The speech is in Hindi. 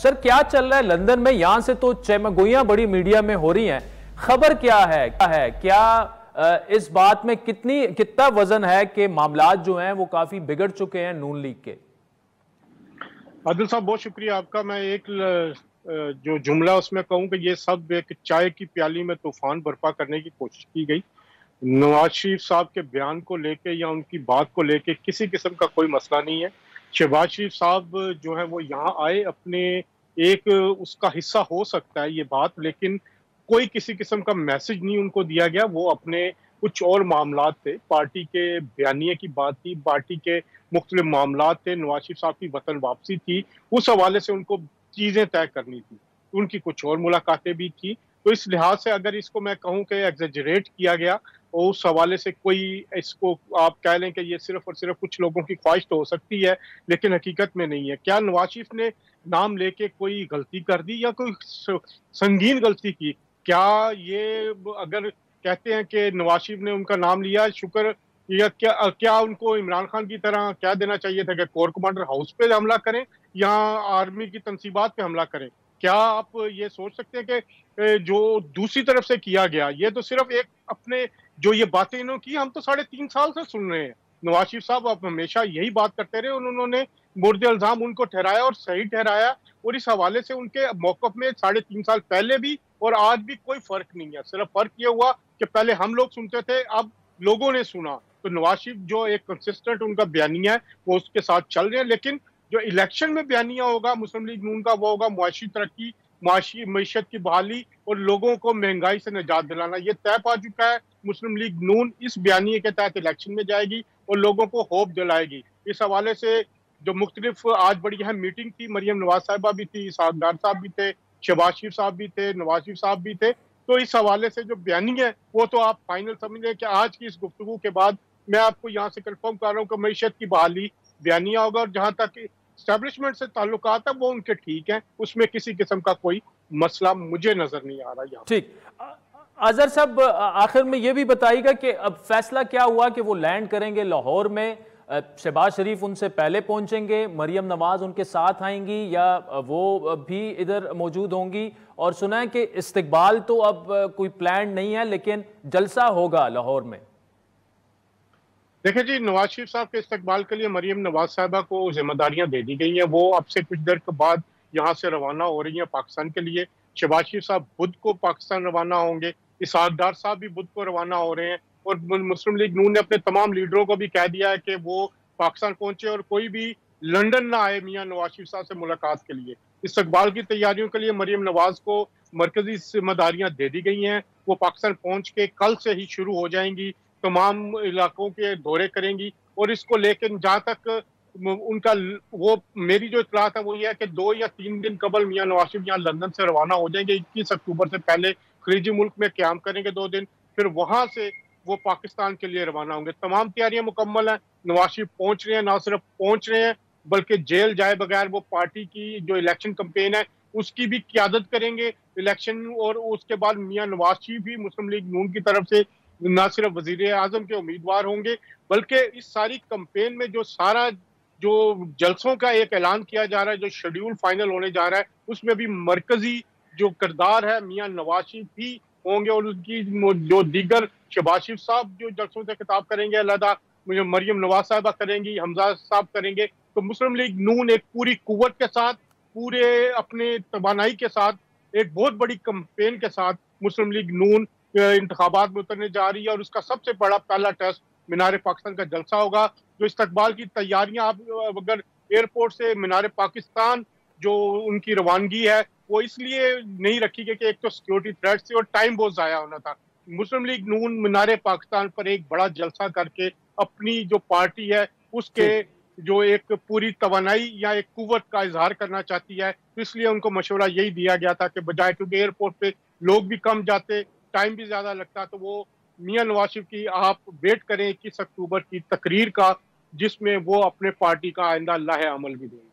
सर क्या चल रहा है लंदन में? यहां से तो चमगोइयां बड़ी मीडिया में हो रही हैं, खबर क्या है क्या इस बात में कितना वजन है कि मामलात जो हैं वो काफी बिगड़ चुके हैं नून लीग के? आदिल साहब, बहुत शुक्रिया आपका। मैं एक जो जुमला उसमें कहूँ कि ये सब एक चाय की प्याली में तूफान बर्पा करने की कोशिश की गई। नवाज शरीफ साहब के बयान को लेके या उनकी बात को लेके किसी किस्म का कोई मसला नहीं है। शहबाज शरीफ साहब जो है वो यहाँ आए, अपने एक उसका हिस्सा हो सकता है ये बात, लेकिन कोई किसी किस्म का मैसेज नहीं उनको दिया गया। वो अपने कुछ और मामलात थे, पार्टी के बयानिए की बात थी, पार्टी के मुख्तलिफ मामलात थे, नवाज शरीफ साहब की वतन वापसी थी, उस हवाले से उनको चीजें तय करनी थी। उनकी कुछ और मुलाकातें भी थी। तो इस लिहाज से अगर इसको मैं कहूँ कि एग्जेजरेट किया गया और उस हवाले से कोई इसको आप कह लें कि ये सिर्फ और सिर्फ कुछ लोगों की ख्वाहिश तो हो सकती है, लेकिन हकीकत में नहीं है। क्या नवाज शरीफ ने नाम लेके कोई गलती कर दी या कोई संगीन गलती की? क्या ये अगर कहते हैं कि नवाज शरीफ ने उनका नाम लिया, शुक्र, या क्या उनको इमरान खान की तरह क्या देना चाहिए था कि कोर कमांडर हाउस पे हमला करें या आर्मी की तनसीबात पे हमला करें? क्या आप ये सोच सकते हैं कि जो दूसरी तरफ से किया गया, ये तो सिर्फ एक अपने जो ये बातें इन्होंने की, हम तो 3.5 साल से सुन रहे हैं। नवाज शरीफ साहब आप हमेशा यही बात करते रहे, उन्होंने मुर्दे इल्जाम उनको ठहराया और सही ठहराया, और इस हवाले से उनके मौकफ में 3.5 साल पहले भी और आज भी कोई फर्क नहीं है। सिर्फ फर्क ये हुआ कि पहले हम लोग सुनते थे, अब लोगों ने सुना। तो नवाज शरीफ जो एक कंसिस्टेंट उनका बयानिया है वो उसके साथ चल रहे हैं, लेकिन जो इलेक्शन में बयानिया होगा मुस्लिम लीग नून का, वो होगा मुआशी तरक्की, मुआशी मीशत की बहाली और लोगों को महंगाई से निजात दिलाना। ये तय पा चुका है। मुस्लिम लीग नून इस बयानिए के तहत इलेक्शन में जाएगी और लोगों को होप दिलाएगी। इस हवाले से जो मुख्तलिफ आज बड़ी अहम मीटिंग थी, मरियम नवाज साहिबा भी थी, इसाक डार साहब भी थे, शहबाज शरीफ साहब भी थे, नवाज शरीफ साहब भी थे। तो इस हवाले से जो बयानी है वो तो आप फाइनल समझ लें कि आज की इस गुफ्तगू के बाद मैं आपको यहाँ से कंफर्म कर रहा हूँ कि मीशत की बहाली बयानिया होगा, और जहां तक स्टैब्लिशमेंट से ताल्लुकात है वो उनके ठीक है, उसमें किसी किस्म का कोई मसला मुझे नजर नहीं आ रहा यहाँ। ठीक। अजहर साहब, आखिर में ये भी बताइएगा कि अब फैसला क्या हुआ कि वो लैंड करेंगे लाहौर में? शहबाज शरीफ उनसे पहले पहुंचेंगे, मरियम नवाज उनके साथ आएंगी, या वो भी इधर मौजूद होंगी? और सुना है कि इस्तकबाल तो अब कोई प्लान नहीं है, लेकिन जलसा होगा लाहौर में। देखिए जी, नवाज शरीफ साहब के इस्तकबाल के लिए मरियम नवाज साहिबा को जिम्मेदारियां दे दी गई हैं। वो अब से कुछ देर के बाद यहाँ से रवाना हो रही हैं पाकिस्तान के लिए। शहबाज शरीफ साहब बुध को पाकिस्तान रवाना होंगे, इसहाक डार साहब भी बुध को रवाना हो रहे हैं, और मुस्लिम लीग नून ने अपने तमाम लीडरों को भी कह दिया है कि वो पाकिस्तान पहुंचे और कोई भी लंदन ना आए मियाँ नवाज शरीफ साहब से मुलाकात के लिए। इस्तकबाल की तैयारियों के लिए मरियम नवाज को मरकजी जिम्मेदारियां दे दी गई हैं। वो पाकिस्तान पहुंच के कल से ही शुरू हो जाएंगी, तमाम इलाकों के दौरे करेंगी। और इसको लेकर जहाँ तक उनका वो मेरी जो इतलात है वो ये है कि 2 या 3 दिन कबल मियाँ नवाज शरीफ यहाँ लंदन से रवाना हो जाएंगे। 21 अक्टूबर से पहले खलीजी मुल्क में क्याम करेंगे 2 दिन, फिर वहां से वो पाकिस्तान के लिए रवाना होंगे। तमाम तैयारियां मुकम्मल हैं। नवाज शरीफ पहुंच रहे हैं, ना सिर्फ पहुंच रहे हैं बल्कि जेल जाए बगैर वो पार्टी की जो इलेक्शन कैंपेन है उसकी भी क़यादत करेंगे इलेक्शन। और उसके बाद मियाँ नवाज शरीफ भी मुस्लिम लीग नून की तरफ से न सिर्फ वजीर आजम के उम्मीदवार होंगे, बल्कि इस सारी कंपेन में जो सारा जो जलसों का एक ऐलान किया जा रहा है, जो शेड्यूल फाइनल होने जा रहा है, उसमें भी मरकजी जो किरदार है मियाँ नवाज शरीफ भी होंगे, और उनकी जो दीगर शहबाज शरीफ साहब जो जलसों से खिताब करेंगे अलहदा, मरियम नवाज साहिबा करेंगी, हमजा साहब करेंगे। तो मुस्लिम लीग नून एक पूरी कुव्वत के साथ, पूरे अपने तवानाई के साथ, एक बहुत बड़ी कंपेन के साथ मुस्लिम लीग नून इंतखाबात में उतरने जा रही है, और उसका सबसे बड़ा पहला टेस्ट मीनार पाकिस्तान का जलसा होगा। जो इस्तकबाल की तैयारियां आप अगर एयरपोर्ट से मीनार पाकिस्तान जो उनकी रवानगी है वो इसलिए नहीं रखी गई कि एक तो सिक्योरिटी थ्रेट से और टाइम बहुत ज़ाया होना था। मुस्लिम लीग नून मीनार पाकिस्तान पर एक बड़ा जलसा करके अपनी जो पार्टी है उसके जो एक पूरी तवानाई या एक कुव्वत का इजहार करना चाहती है, तो इसलिए उनको मशवरा यही दिया गया था कि बजाय, क्योंकि एयरपोर्ट पे लोग भी कम जाते, टाइम भी ज्यादा लगता, तो वो मियाँ नवाज शरीफ की आप वेट करें 21 अक्टूबर की तकरीर का, जिसमें वो अपने पार्टी का आइंदा लाहे अमल भी देंगे।